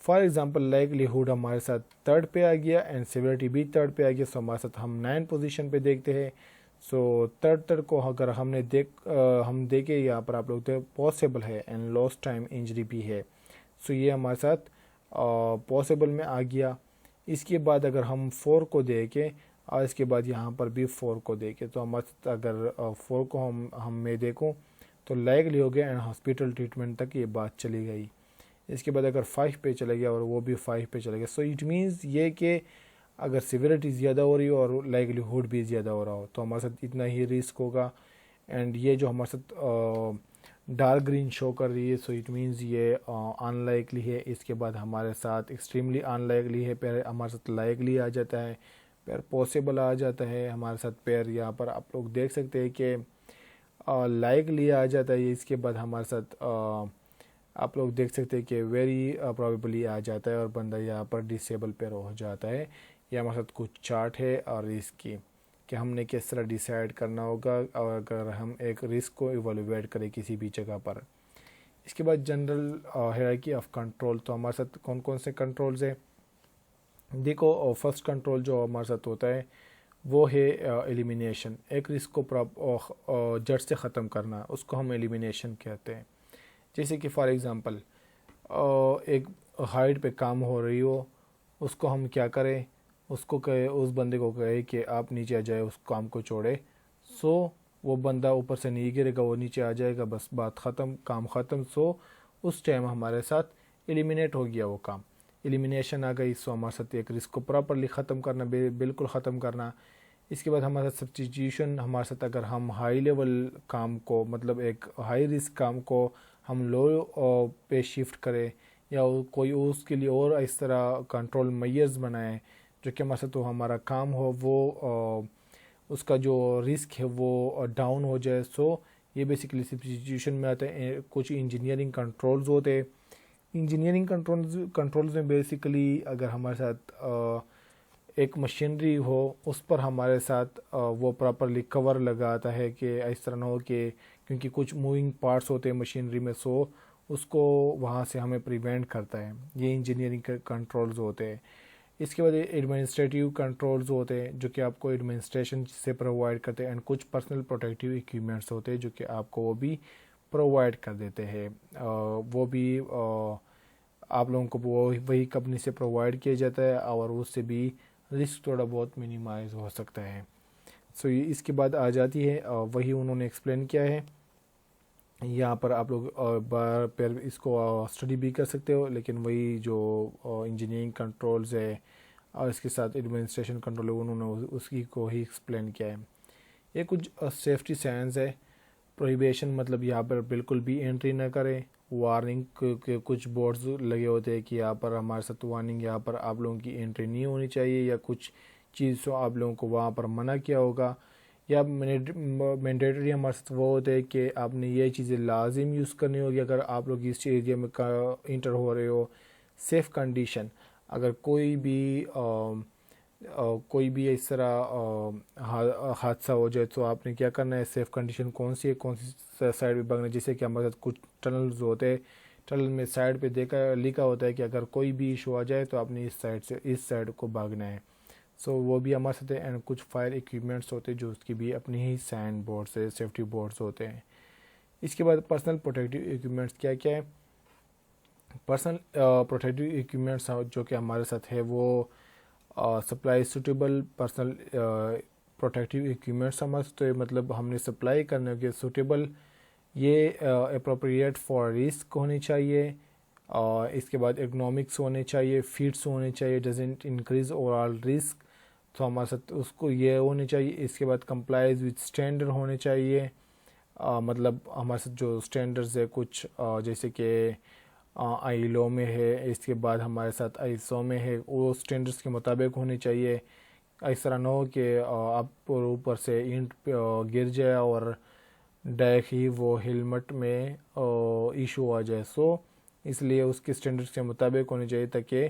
फॉर एग्जांपल लाइकलीहुड हमारे साथ 3rd पे आ गया एंड सिविरिटी भी 3rd पे आ गया, सो हमारे साथ हम 9 पोजीशन पे देखते हैं। सो 3rd को अगर हमने हम देखें यहाँ पर आप लोग तो पॉसिबल है एंड लॉस्ट टाइम इंजरी भी है, सो ये हमारे साथ पॉसिबल में आ गया। इसके बाद अगर हम 4 को देखें और इसके बाद यहाँ पर भी 4 को देखें, तो हमारे साथ अगर 4 को हम मैं देखूँ तो लाइकली हो गया एंड हॉस्पिटल ट्रीटमेंट तक ये बात चली गई। इसके बाद अगर 5 पे चला गया और वो भी 5 पे चला गया, सो इट मीन्स ये कि अगर सिविरिटी ज़्यादा हो रही हो और लाइकलीहुड भी ज़्यादा हो रहा हो तो हमारे साथ इतना ही रिस्क होगा। एंड ये जो हमारे साथ डार्क ग्रीन शो कर रही है, सो इट मीन्स ये अनलाइकली है। इसके बाद हमारे साथ एक्सट्रीमली अनलाइकली है, फिर हमारे साथ लाइकली आ जाता है, फिर पॉसिबल आ जाता है हमारे साथ, फिर यहाँ पर आप लोग देख सकते हैं कि लाइकली आ जाता है। इसके बाद हमारे साथ आप लोग देख सकते हैं कि वेरी प्रोबेबली आ जाता है और बंदा यहाँ पर डिसेबल पे हो जाता है। ये हमारे साथ कुछ चार्ट है और रिस्क की कि हमने किस तरह डिसाइड करना होगा और अगर हम एक रिस्क को इवैल्यूएट करें किसी भी जगह पर। इसके बाद जनरल हायरार्की ऑफ कंट्रोल, तो हमारे साथ कौन कौन से कंट्रोल्स है देखो। फर्स्ट कंट्रोल जो हमारे साथ होता है वो है एलिमिनेशन, एक रिस्क को जड़ से ख़त्म करना, उसको हम एलिमिनेशन कहते हैं। जैसे कि फॉर एग्ज़ाम्पल एक हाइट पे काम हो रही हो, उसको हम क्या करें, उसको कहे, उस बंदे को कहे कि आप नीचे आ जाए, उस काम को छोड़े। सो वो बंदा ऊपर से नहीं गिरेगा, वो नीचे आ जाएगा, बस बात ख़त्म, काम ख़त्म। सो उस टाइम हमारे साथ एलिमिनेट हो गया वो काम, एलिमिनेशन आ गई। सो हमारे साथ एक रिस्क को प्रॉपरली ख़त्म करना, बिल्कुल ख़त्म करना। इसके बाद हमारे साथ सब्स्टिट्यूशन, हमारे साथ अगर हम हाई लेवल काम को, मतलब एक हाई रिस्क काम को हम लो पे शिफ्ट करें या कोई उसके लिए और इस तरह कंट्रोल मेजर्स बनाए जो कि हमारे साथ तो हमारा काम हो वो उसका जो रिस्क है वो डाउन हो जाए। सो ये बेसिकली सब्स्टिट्यूशन में आते हैं। कुछ इंजीनियरिंग कंट्रोल्स होते हैं। इंजीनियरिंग कंट्रोल्स में बेसिकली अगर हमारे साथ एक मशीनरी हो, उस पर हमारे साथ वो प्रॉपरली कवर लगाता है कि इस तरह ना हो कि, क्योंकि कुछ मूविंग पार्ट्स होते हैं मशीनरी में, सो उसको वहाँ से हमें प्रिवेंट करता है। ये इंजीनियरिंग कंट्रोल्स होते हैं। इसके बाद एडमिनिस्ट्रेटिव कंट्रोल्स होते हैं जो कि आपको एडमिनिस्ट्रेशन से प्रोवाइड करते हैं एंड कुछ पर्सनल प्रोटेक्टिव इक्विपमेंट्स होते हैं जो कि आपको वो भी प्रोवाइड कर देते हैं। वो भी आप लोगों को वो वही कंपनी से प्रोवाइड किया जाता है और उससे भी रिस्क थोड़ा बहुत मिनिमाइज हो सकता है। सो इसके बाद आ जाती है वही उन्होंने एक्सप्लेन किया है। यहाँ पर आप लोग बार पर इसको स्टडी भी कर सकते हो, लेकिन वही जो इंजीनियरिंग कंट्रोल्स है और इसके साथ एडमिनिस्ट्रेशन कंट्रोल है उन्होंने उसकी को ही एक्सप्लेन किया है। ये कुछ सेफ्टी साइंस है। प्रोहिबिशन मतलब यहाँ पर बिल्कुल भी एंट्री ना करें। वार्निंग के कुछ बोर्ड्स लगे होते हैं कि यहाँ पर हमारे साथ वार्निंग, यहाँ पर आप लोगों की एंट्री नहीं होनी चाहिए, या कुछ चीज़ तो आप लोगों को वहाँ पर मना किया होगा। या मैंडेटरी हमारे साथ वो होते हैं कि आपने ये चीज़ें लाजिम यूज़ करनी होगी अगर आप लोग इस एरिया में इंटर हो रहे हो। सेफ़ कंडीशन, अगर कोई भी इस तरह हादसा हो जाए तो आपने क्या करना है, सेफ़ कंडीशन कौन सी है, कौन सी साइड पे भागना है। जैसे कि हमारे साथ कुछ टनल्स होते हैं, टनल में साइड पे लिखा होता है कि अगर कोई भी इशू आ जाए तो आपने इस साइड से इस साइड को भागना है। सो वो भी हमारे साथ है। एंड कुछ फायर इक्विपमेंट्स होते हैं जो उसकी भी अपनी ही साइन बोर्ड्स है, सेफ्टी बोर्ड्स होते हैं। इसके बाद पर्सनल प्रोटेक्टिव इक्विपमेंट्स क्या क्या है। पर्सनल प्रोटेक्टिव इक्विपमेंट्स जो कि हमारे साथ है वो supply suitable personal protective equipments हमारे साथ है, मतलब हमने सप्लाई करने के सूटेबल, ये अप्रोप्रिएट फॉर रिस्क होनी चाहिए। इसके बाद इकोनॉमिक्स होने चाहिए, फिट्स होने चाहिए, डजेंट इंक्रीज ओवरऑल रिस्क, तो हमारे साथ उसको ये होने चाहिए। इसके बाद कंप्लाइज विद स्टैंडर्ड होने चाहिए, मतलब हमारे साथ जो स्टैंडर्ड्स है कुछ जैसे कि आईलो में है, इसके बाद हमारे साथ आईएसओ में है, वो स्टैंडर्ड्स के मुताबिक होने चाहिए। इस तरह ना हो कि आप ऊपर से ईंट गिर जाए और डायरेक्ट ही वो हेलमेट में इशू आ जाए। सो इसलिए उसके स्टैंडर्ड्स के मुताबिक होने चाहिए ताकि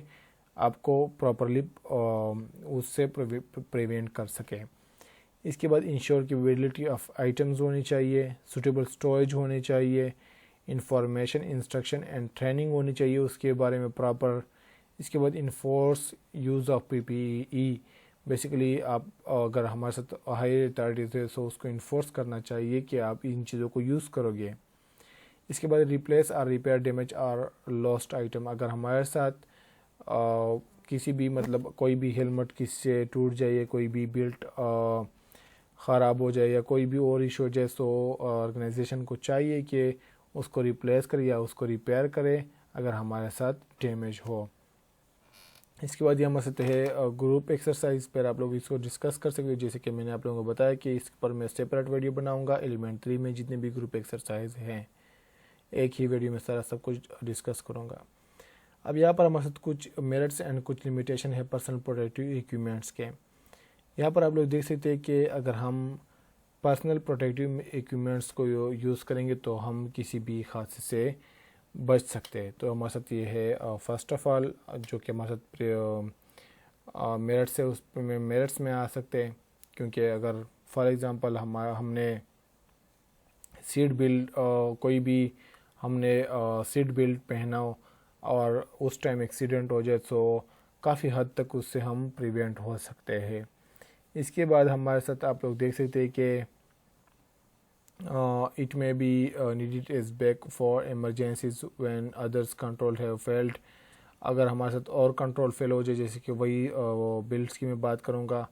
आपको प्रॉपरली उससे प्रिवेंट कर सके। इसके बाद इंश्योर की अवेलेबिलिटी ऑफ आइटम्स होनी चाहिए, सूटेबल स्टोरेज होनी चाहिए, इंफॉर्मेशन इंस्ट्रक्शन एंड ट्रेनिंग होनी चाहिए उसके बारे में प्रॉपर। इसके बाद enforce use of PPE, basically आप अगर हमारे साथ हाई अथॉरिटीज है तो उसको इन्फोर्स करना चाहिए कि आप इन चीज़ों को यूज़ करोगे। इसके बाद रिप्लेस और रिपेयर डैमेज और लॉस्ट आइटम, अगर हमारे साथ किसी भी मतलब कोई भी हेलमेट किसी से टूट जाए, कोई भी बेल्ट ख़राब हो जाए या कोई भी और इशू हो जाए, तो ऑर्गेनाइजेशन को चाहिए कि उसको रिप्लेस करे या उसको रिपेयर करे अगर हमारे साथ डैमेज हो। इसके बाद ये हमारे साथ है ग्रुप एक्सरसाइज पर आप लोग इसको डिस्कस कर सकते हो। जैसे कि मैंने आप लोगों को बताया कि इस पर मैं सेपरेट वीडियो बनाऊंगा। एलिमेंट 3 में जितने भी ग्रुप एक्सरसाइज हैं एक ही वीडियो में सारा सब कुछ डिस्कस करूंगा। अब यहाँ पर हमारे साथ कुछ मेरिट्स एंड कुछ लिमिटेशन है पर्सनल प्रोटेक्टिव इक्विपमेंट्स के। यहाँ पर आप लोग देख सकते हैं कि अगर हम पर्सनल प्रोटेक्टिव इक्विपमेंट्स को यूज़ करेंगे तो हम किसी भी हादसे से बच सकते हैं। तो हमारे साथ ये है फर्स्ट ऑफ ऑल जो कि हमारे साथ मेरिट्स है, उस में मेरिट्स में आ सकते हैं, क्योंकि अगर फॉर एग्ज़ाम्पल हमने सीट बेल्ट कोई भी हमने सीट बेल्ट पहना हो और उस टाइम एक्सीडेंट हो जाए तो काफ़ी हद तक उससे हम प्रिवेंट हो सकते हैं। इसके बाद हमारे साथ आप लोग देख सकते हैं कि it may be needed as back for emergencies when others control have failed। अगर हमारे साथ और कंट्रोल फेल हो जाए, जैसे कि वही बिल्ड्स की मैं बात करूँगा,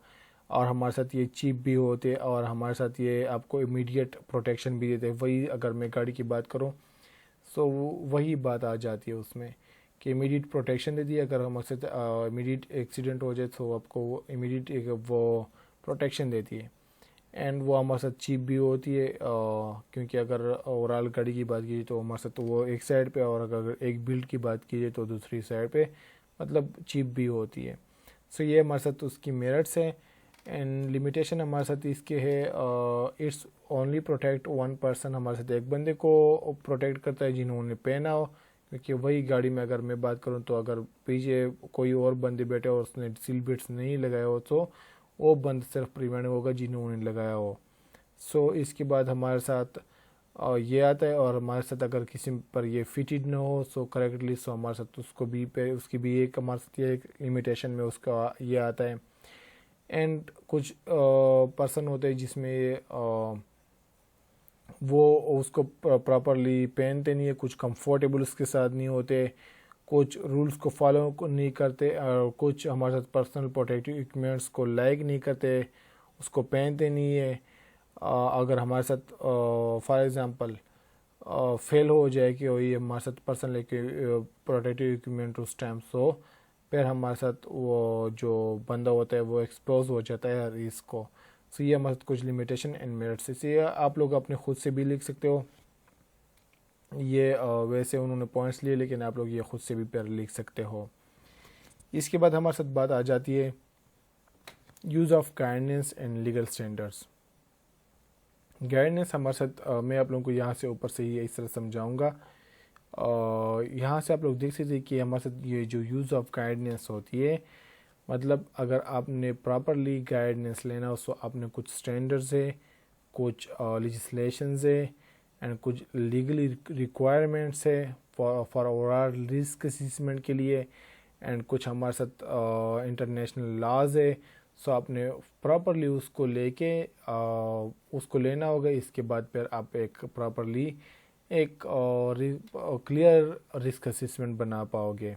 और हमारे साथ ये चिप भी होते और हमारे साथ ये आपको इमीडिएट प्रोटेक्शन भी देते हैं। वही अगर मैं गाड़ी की बात करूँ तो वही बात आ जाती है उसमें कि इमीडिएट प्रोटेक्शन देती है। अगर हमारे साथ इमीडिएट एक्सीडेंट हो जाए तो आपको वो इमीडिएट वो प्रोटेक्शन देती है। एंड वो हमारे साथ चीप भी होती है, क्योंकि अगर ओवरऑल गाड़ी की बात की तो हमारे साथ तो वो एक साइड पे, और अगर एक बिल्ड की बात कीजिए तो दूसरी साइड पे मतलब चीप भी होती है। सो ये हमारे साथ उसकी मेरिट्स है। एंड लिमिटेशन हमारे साथ इसके है it's only protect one person, हमारे साथ एक बंदे को प्रोटेक्ट करता है जिन्होंने पहना हो। क्योंकि वही गाड़ी में अगर मैं बात करूँ तो अगर पीछे कोई और बंदे बैठे और उसने सीट बेल्ट नहीं लगाया हो तो वो बंद सिर्फ प्रिवेंट होगा जिन्होंने लगाया हो। सो इसके बाद हमारे साथ ये आता है, और हमारे साथ अगर किसी पर ये फिटेड ना हो सो करेक्टली, सो हमारे साथ उसको भी पे उसकी भी एक हमारे साथ ये लिमिटेशन में उसका ये आता है। एंड कुछ पर्सन होते हैं जिसमें वो उसको प्रॉपरली पहनते नहीं है, कुछ कंफर्टेबल उसके साथ नहीं होते, कुछ रूल्स को फॉलो नहीं करते, और कुछ हमारे साथ पर्सनल प्रोटेक्टिव इक्विपमेंट्स को लाइक नहीं करते, उसको पहनते नहीं है। अगर हमारे साथ फॉर एग्ज़ाम्पल फेल हो जाए कि वही हमारे साथ पर्सनल प्रोटेक्टिव इक्विपमेंट उस टाइम, सो फिर हमारे साथ वो जो बंदा होता है वो एक्सपोज हो जाता है रिस्क को। सो ये हमारे साथ कुछ लिमिटेशन एंड मेरिट्स, इसे आप लोग अपने खुद से भी लिख सकते हो। ये वैसे उन्होंने पॉइंट्स लिए, लेकिन आप लोग ये खुद से भी पैर लिख सकते हो। इसके बाद हमारे साथ बात आ जाती है use of guidance and legal standards. Guidance हमारे साथ मैं आप लोगों को यहाँ से ऊपर से ही इस तरह समझाऊँगा। यहाँ से आप लोग देख सकते हैं कि हमारे साथ ये जो यूज़ ऑफ गाइडेंस होती है, मतलब अगर आपने प्रॉपरली गाइडेंस लेना हो तो आपने कुछ स्टैंडर्ड्स है, कुछ लेजिस्लेशंस है एंड कुछ लीगली रिक्वायरमेंट्स है फॉर ओवरऑल रिस्क असेसमेंट के लिए, एंड कुछ हमारे साथ इंटरनेशनल लॉज है। सो आपने प्रॉपरली उसको लेके उसको लेना होगा। इसके बाद फिर आप एक प्रॉपरली एक क्लियर रिस्क असेसमेंट बना पाओगे।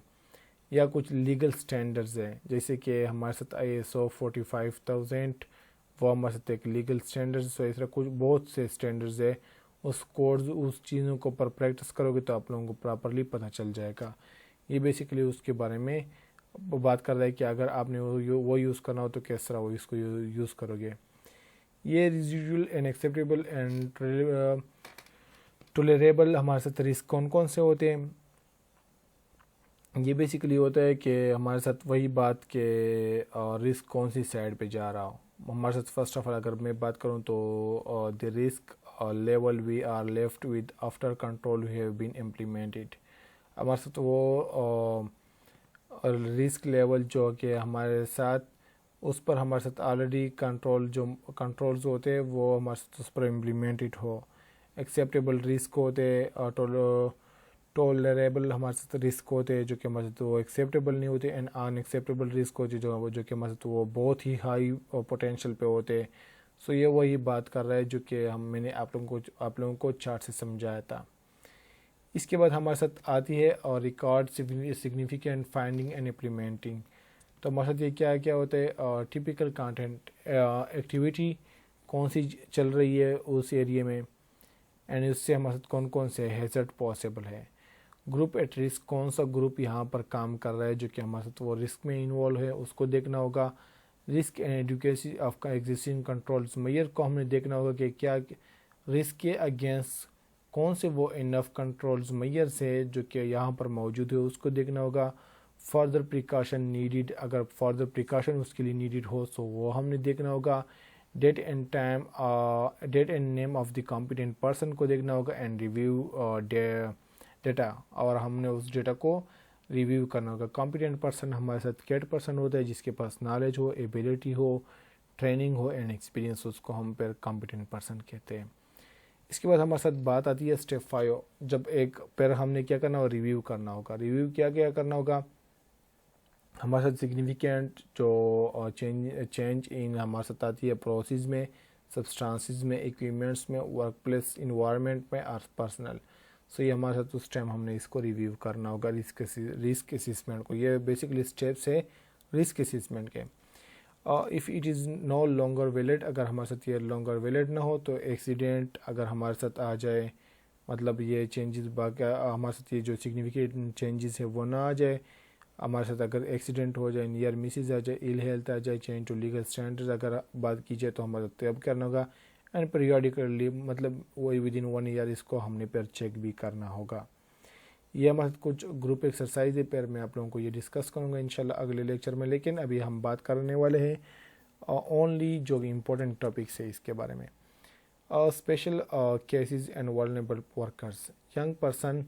या कुछ लीगल स्टैंडर्ड्स हैं, जैसे कि हमारे साथ ISO 45000, वो हमारे साथ एक लीगल स्टैंडर्ड्स। तो इस तरह कुछ बहुत से स्टैंडर्ड्स है, उस कोर्स उस चीज़ों को पर प्रैक्टिस करोगे तो आप लोगों को प्रॉपरली पता चल जाएगा। ये बेसिकली उसके बारे में बात कर रहा है कि अगर आपने वो यूज़ करना हो तो किस तरह वो इसको यूज़ करोगे। ये रिजिडुअल एंड एक्सेप्टेबल एंड टोलरेबल हमारे साथ रिस्क कौन कौन से होते हैं। ये बेसिकली होता है कि हमारे साथ वही बात के रिस्क कौन सी साइड पे जा रहा हो। हमारे साथ फर्स्ट ऑफ ऑल अगर मैं बात करूँ तो the risk level we are left with after control have been implemented. हमारे साथ वो रिस्क लेवल जो कि हमारे साथ उस पर हमारे साथ ऑलरेडी कंट्रोल्स होते हैं वो हमारे साथ उस पर इम्प्लीमेंटेड हो। एक्सेप्टेबल रिस्क होते हैं, टॉलरेबल हमारे साथ रिस्क होते हैं जो कि हमारे साथ वो एक्सेप्टेबल नहीं होते, एंड अनएक्सेप्टेबल रिस्क होते हैं जो कि हमारे साथ वो बहुत ही हाई पोटेंशियल पे होते हैं। सो ये वही बात कर रहा है जो कि मैंने आप लोगों को चार्ट से समझाया था। इसके बाद हमारे साथ आती है और record significant finding and implementing. तो हमारे साथ ये क्या होता है, टिपिकल कंटेंट एक्टिविटी कौन सी चल रही है उस एरिया में, एंड उससे हमारे साथ कौन कौन से हैजर्ड पॉसिबल है। ग्रुप एट रिस्क, कौन सा ग्रुप यहाँ पर काम कर रहा है जो कि हमारे साथ वो रिस्क में इन्वॉल्व है, उसको देखना होगा। Risk and adequacy of existing controls mayor को हमने देखना होगा कि क्या रिस्क के अगेंस्ट कौन से वो इनफ कंट्रोल्स मेयर्स है जो कि यहाँ पर मौजूद है, उसको देखना होगा। फर्दर प्रिकॉशन नीडिड, अगर फर्दर प्रिकॉशन उसके लिए नीडिड हो तो वो हमने देखना होगा। Date and name of the competent person को देखना होगा, एंड रिव्यू डेटा, और हमने उस डेटा को रिव्यू करना होगा। कॉम्पिटेंट पर्सन हमारे साथ कैट पर्सन होता है जिसके पास नॉलेज हो, एबिलिटी हो, ट्रेनिंग हो एंड एक्सपीरियंस, उसको हम फिर कॉम्पिटेंट पर्सन कहते हैं। इसके बाद हमारे साथ बात आती है स्टेप 5, जब एक फिर हमने क्या करना होगा, रिव्यू करना होगा। रिव्यू क्या क्या करना होगा, हमारे साथ सिग्निफिकेंट जो चेंज इन हमारे साथ आती है प्रोसेस में, सब्सटेंसेस में, इक्विपमेंट्स में, वर्क प्लेस इन्वायरमेंट में और पर्सनल। सो ये हमारे साथ उस टाइम हमने इसको रिव्यू करना होगा रिस्क असेसमेंट को। ये बेसिकली स्टेप्स है रिस्क असेसमेंट के। If it is no longer valid, अगर हमारे साथ ये लॉन्गर वैलिड ना हो तो एक्सीडेंट अगर हमारे साथ आ जाए, मतलब ये चेंजेस बाकी हमारे साथ ये जो सिग्निफिकेंट चेंजेस है वो ना आ जाए, हमारे साथ अगर एक्सीडेंट हो जाए, नियर मिसिज आ जाए, इल हेल्थ आ जाए, चेंज टू लीगल स्टैंडर्ड्स अगर बात की जाए तो हमारे साथ तब करना होगा। एंड पीरियडिकली मतलब वही विदिन 1 ईयर इसको हमने फिर चेक भी करना होगा। ये हमारे कुछ ग्रुप एक्सरसाइज है, फिर मैं आप लोगों को ये डिस्कस करूँगा इंशाल्लाह अगले लेक्चर में। लेकिन अभी हम बात करने वाले हैं ओनली जो इम्पोर्टेंट टॉपिक्स है इसके बारे में। Special cases and vulnerable workers, young person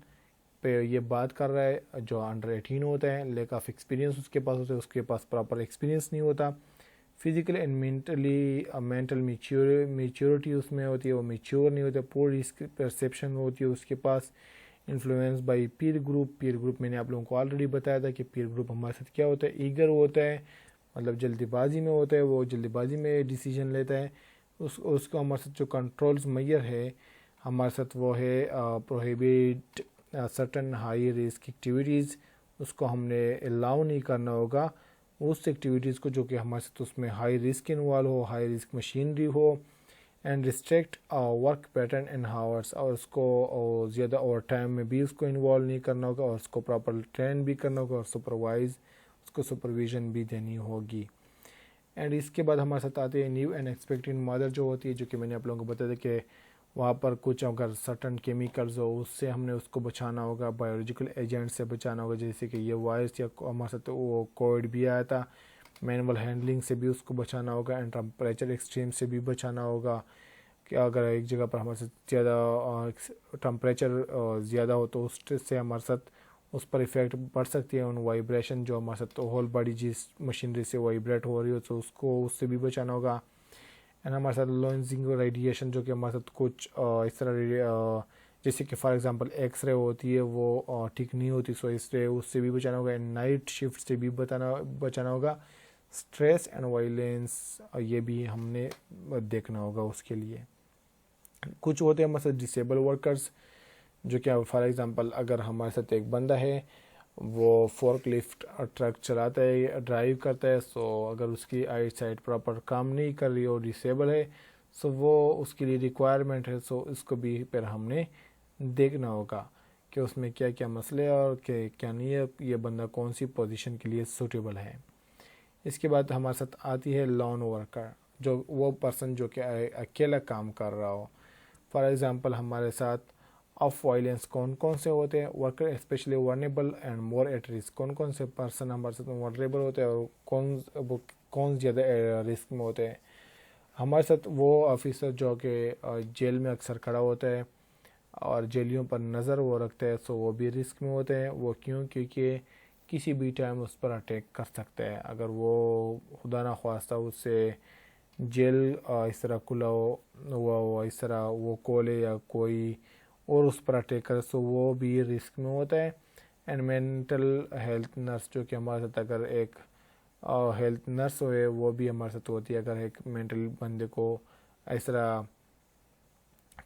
पे ये बात कर रहा है जो अंडर 18 होता है, लैक ऑफ एक्सपीरियंस उसके पास होता है, उसके पास प्रॉपर एक्सपीरियंस नहीं होता। फिजिकली एंड मेंटल मेच्योरिटी उसमें होती है, वो मेच्योर नहीं होता। पूर रिस्क परसेप्शन होती है उसके पास। इन्फ्लुएंस बाय पीर ग्रुप मैंने आप लोगों को ऑलरेडी बताया था कि पीर ग्रुप हमारे साथ क्या होता है, ईगर होता है, मतलब जल्दीबाजी में होता है, वो जल्दीबाजी में डिसीजन लेता है। उसको हमारे साथ जो कंट्रोल्स मेजर है हमारे साथ वो है prohibit certain high risk activities, उसको हमने अलाउ नहीं करना होगा उस एक्टिविटीज़ को जो कि हमारे साथ उसमें हाई रिस्क इन्वॉल्व हो, हाई रिस्क मशीनरी हो। And restrict work pattern and hours, और उसको ज़्यादा ओवर टाइम में भी उसको इन्वॉल्व नहीं करना होगा, और उसको प्रॉपर ट्रेन भी करना होगा, और उसको सुपरविज़न भी देनी होगी। एंड इसके बाद हमारे साथ आते हैं न्यू एंड एक्सपेक्टेड मदर जो होती है, जो कि मैंने आप लोगों को बताया था कि वहाँ पर कुछ अगर सर्टन केमिकल्स हो उससे हमने उसको बचाना होगा, बायोलॉजिकल एजेंट से बचाना होगा, जैसे कि ये वायरस या हमारे साथ वो कोविड भी आया था। मैनुअल हैंडलिंग से भी उसको बचाना होगा, एंड टेम्परेचर एक्सट्रीम से भी बचाना होगा कि अगर एक जगह पर हमारे साथ ज़्यादा टेम्परेचर ज़्यादा हो तो उससे हमारे साथ उस पर इफ़ेक्ट पड़ सकती है। उन वाइब्रेशन जो हमारे साथ होल बॉडी जिस मशीनरी से वाइब्रेट हो रही हो तो उससे भी बचाना होगा। एंड हमारे साथ लॉन्जिंग रेडिएशन जो कि हमारे साथ कुछ इस तरह जैसे कि फॉर एग्जांपल एक्सरे होती है वो ठीक नहीं होती, सो इससे उससे भी बचाना होगा। एंड नाइट शिफ्ट से भी बचाना होगा, स्ट्रेस एंड वायलेंस, ये भी हमने देखना होगा उसके लिए। कुछ होते हैं मतलब डिसेबल वर्कर्स, जो क्या फॉर एग्जांपल अगर हमारे साथ एक बंदा है, वो फोर्कलिफ्ट ट्रक चलाता है, ड्राइव करता है, सो अगर उसकी आई साइड प्रॉपर काम नहीं कर रही और डिसेबल है, सो वो उसके लिए रिक्वायरमेंट है, सो इसको भी फिर हमने देखना होगा कि उसमें क्या क्या मसले हैं और क्या नहीं है, ये बंदा कौन सी पोजीशन के लिए सूटेबल है। इसके बाद हमारे साथ आती है लॉन वर्कर, जो वो पर्सन जो कि अकेला काम कर रहा हो। फॉर एग्ज़ाम्पल हमारे साथ ऑफ वायलेंस कौन कौन से होते हैं, worker specially vulnerable and more at risk, कौन कौन से पर्सन हमारे साथ वर्नेबल होते हैं और कौन ज़्यादा रिस्क में होते हैं। हमारे साथ वो ऑफिसर जो कि जेल में अक्सर खड़ा होता है और जेलियों पर नज़र वो रखते हैं, सो वो भी रिस्क में होते हैं। वो क्यों? क्योंकि किसी भी टाइम उस पर अटैक कर सकते हैं। अगर वो खुदा ना ख्वास्ता उससे जेल इस तरह खुला हुआ हो, इस तरह वो कोले या कोई और उस पर अटैक करे, सो वो भी रिस्क में होता है। एंड मेंटल हेल्थ नर्स, जो कि हमारे साथ अगर एक हेल्थ नर्स हो, वो भी हमारे साथ होती है। अगर एक मेंटल बंदे को इस तरह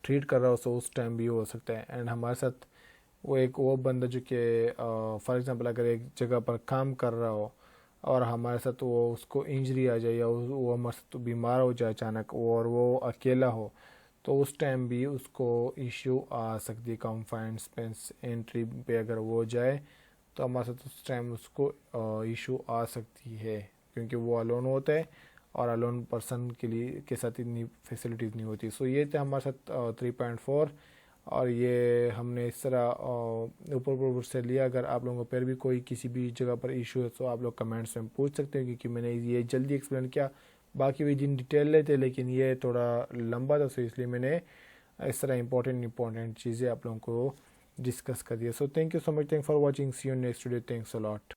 ट्रीट कर रहा हो, सो उस टाइम भी हो सकता है। एंड हमारे साथ वो बंदा जो कि फॉर एग्जांपल अगर एक जगह पर काम कर रहा हो और हमारे साथ वो उसको इंजरी आ जाए या वो हमारे साथ बीमार हो जाए अचानक और वो अकेला हो, तो उस टाइम भी उसको इशू आ सकती है। कॉन्फाइंड स्पेस एंट्री पे अगर वो जाए तो हमारे साथ उस टाइम उसको इशू आ सकती है, क्योंकि वो अलोन होता है और अलोन पर्सन के साथ इतनी फैसिलिटीज़ नहीं होती। सो ये थे हमारे साथ 3.4, और ये हमने इस तरह ऊपर से लिया। अगर आप लोगों को फिर भी कोई किसी भी जगह पर इशू है तो आप लोग कमेंट्स में पूछ सकते हैं, क्योंकि मैंने ये जल्दी एक्सप्लेन किया। बाकी भी जिन डिटेल लेते, लेकिन ये थोड़ा लंबा था, सो इसलिए मैंने इस तरह इंपॉर्टेंट चीज़ें आप लोगों को डिस्कस कर दिया। So thank you so much, thank for watching, see you next video, thanks a lot.